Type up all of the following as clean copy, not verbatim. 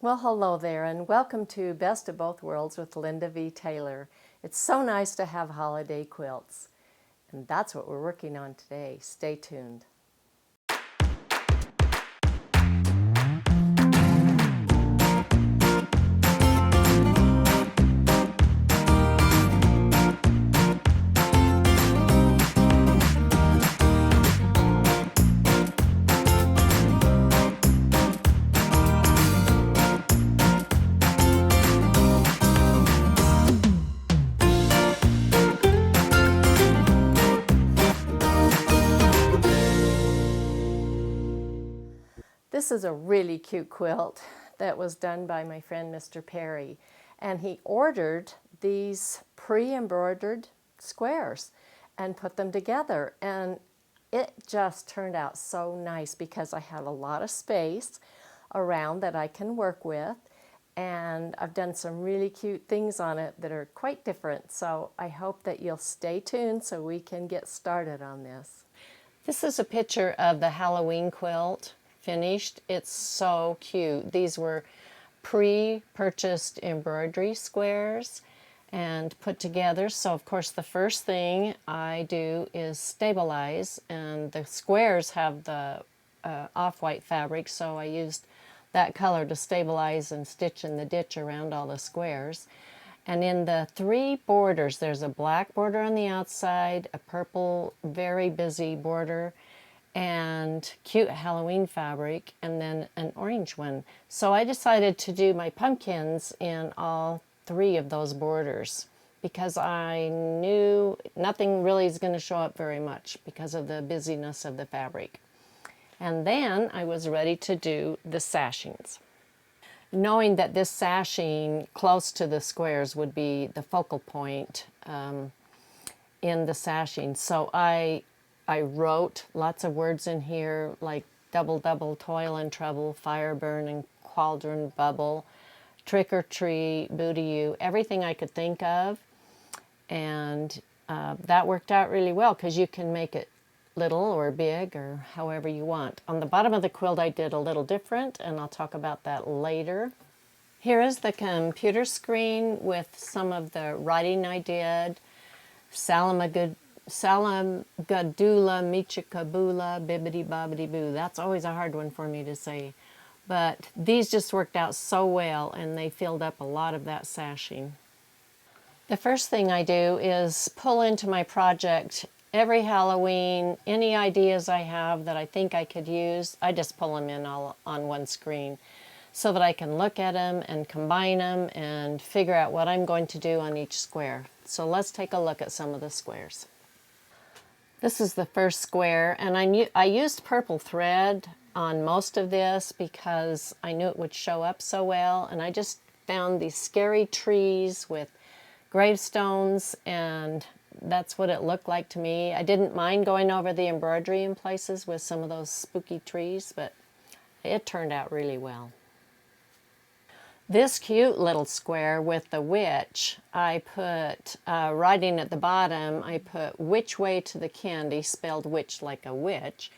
Well, hello there, and welcome to Best of Both Worlds with Linda V. Taylor. It's so nice to have holiday quilts, and that's what we're working on today. Stay tuned. This is a really cute quilt that was done by my friend Mr. Perry, and he ordered these pre-embroidered squares and put them together, and it just turned out so nice because I had a lot of space around that I can work with, and I've done some really cute things on it that are quite different, so I hope that you'll stay tuned so we can get started on this. This is a picture of the Halloween quilt finished. It's so cute. These were pre-purchased embroidery squares and put together. So of course the first thing I do is stabilize, and the squares have the off-white fabric, so I used that color to stabilize and stitch in the ditch around all the squares. And in the three borders, there's a black border on the outside, a purple, very busy border, and cute Halloween fabric, and then an orange one. So I decided to do my pumpkins in all three of those borders because I knew nothing really is going to show up very much because of the busyness of the fabric. And then I was ready to do the sashings, knowing that this sashing close to the squares would be the focal point in the sashing. So I wrote lots of words in here like double, double, toil and trouble, fire, burn, and cauldron, bubble, trick or treat, booty you, everything I could think of. And that worked out really well because you can make it little or big or however you want. On the bottom of the quilt I did a little different, and I'll talk about that later. Here is the computer screen with some of the writing I did. Salamagadula, Michikabula, Bibbidi Bobbidi Boo. That's always a hard one for me to say. But these just worked out so well, and they filled up a lot of that sashing. The first thing I do is pull into my project every Halloween. Any ideas I have that I think I could use, I just pull them in all on one screen so that I can look at them and combine them and figure out what I'm going to do on each square. So let's take a look at some of the squares. This is the first square, and I used purple thread on most of this because I knew it would show up so well, and I just found these scary trees with gravestones, and that's what it looked like to me. I didn't mind going over the embroidery in places with some of those spooky trees, but it turned out really well. This cute little square with the witch, I put, writing at the bottom, I put which way to the candy, spelled witch like a witch.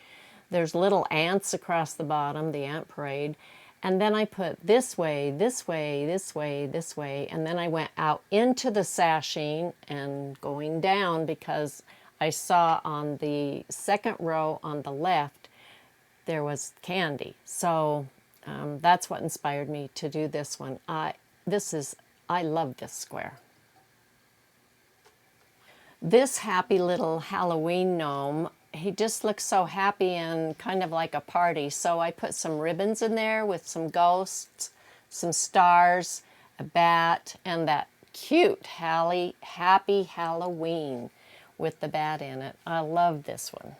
There's little ants across the bottom, the ant parade. And then I put this way, this way, this way, this way. And then I went out into the sashing and going down because I saw on the second row on the left, there was candy. So that's what inspired me to do this one. I love this square. This happy little Halloween gnome, he just looks so happy and kind of like a party. So I put some ribbons in there with some ghosts, some stars, a bat, and that cute Happy Halloween with the bat in it. I love this one.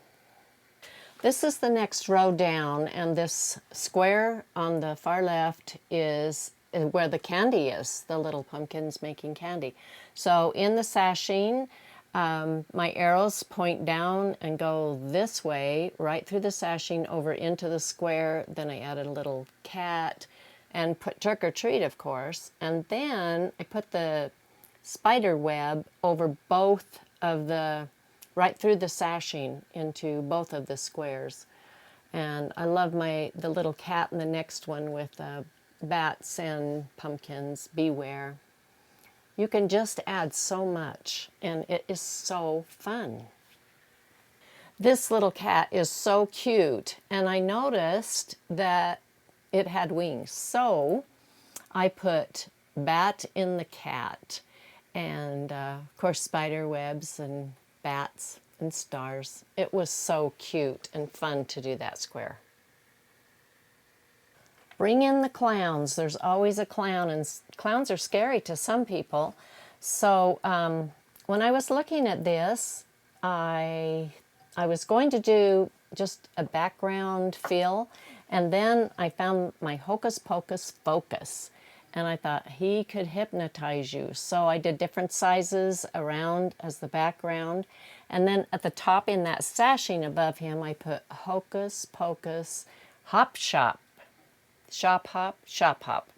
This is the next row down, and this square on the far left is where the candy is, the little pumpkins making candy. So in the sashing, my arrows point down and go this way, right through the sashing over into the square. Then I added a little cat and put trick or treat, of course. And then I put the spider web over both of the, right through the sashing into both of the squares. And I love the little cat in the next one with bats and pumpkins, beware. You can just add so much, and it is so fun. This little cat is so cute, and I noticed that it had wings. So I put bat in the cat, and of course spider webs and bats and stars. It was so cute and fun to do that square. Bring in the clowns. There's always a clown, and clowns are scary to some people. So when I was looking at this, I was going to do just a background fill, and then I found my Hocus Pocus Focus, and I thought he could hypnotize you. So I did different sizes around as the background, and then at the top in that sashing above him, I put Hocus Pocus Hop Shop. Shop hop, shop hop.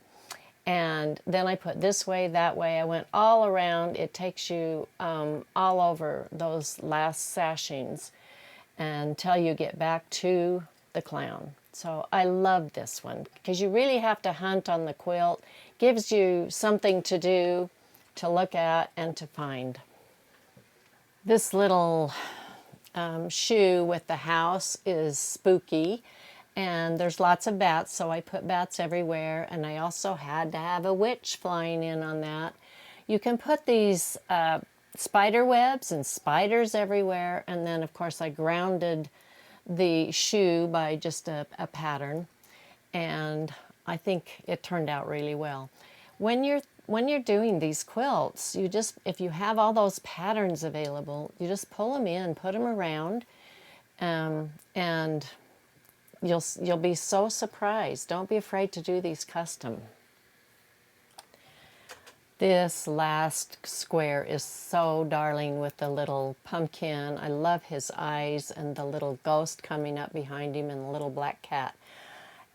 And then I put this way, that way. I went all around. It takes you all over those last sashings until you get back to the clown. So I love this one because you really have to hunt on the quilt. Gives you something to do, to look at, and to find. This little shoe with the house is spooky. And there's lots of bats, so I put bats everywhere. And I also had to have a witch flying in on that. You can put these spider webs and spiders everywhere. And then, of course, I grounded the shoe by just a pattern. And I think it turned out really well. When you're doing these quilts, you just, if you have all those patterns available, you just pull them in, put them around, and you'll be so surprised. Don't be afraid to do these custom. This last square is so darling with the little pumpkin. I love his eyes and the little ghost coming up behind him and the little black cat.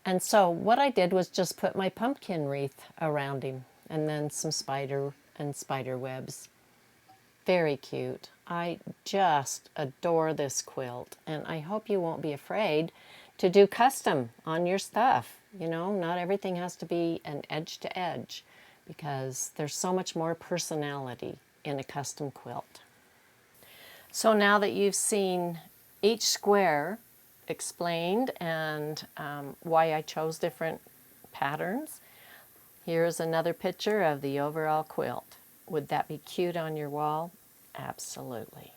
And so what I did was just put my pumpkin wreath around him and then some spider webs. Very cute. I just adore this quilt, and I hope you won't be afraid to do custom on your stuff. You know, not everything has to be an edge to edge because there's so much more personality in a custom quilt. So now that you've seen each square explained and why I chose different patterns, here's another picture of the overall quilt. Would that be cute on your wall? Absolutely.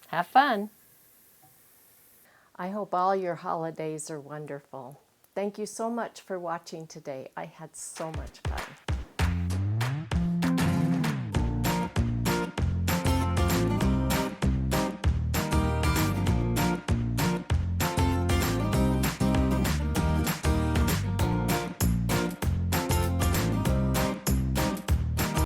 Have fun. I hope all your holidays are wonderful. Thank you so much for watching today. I had so much fun.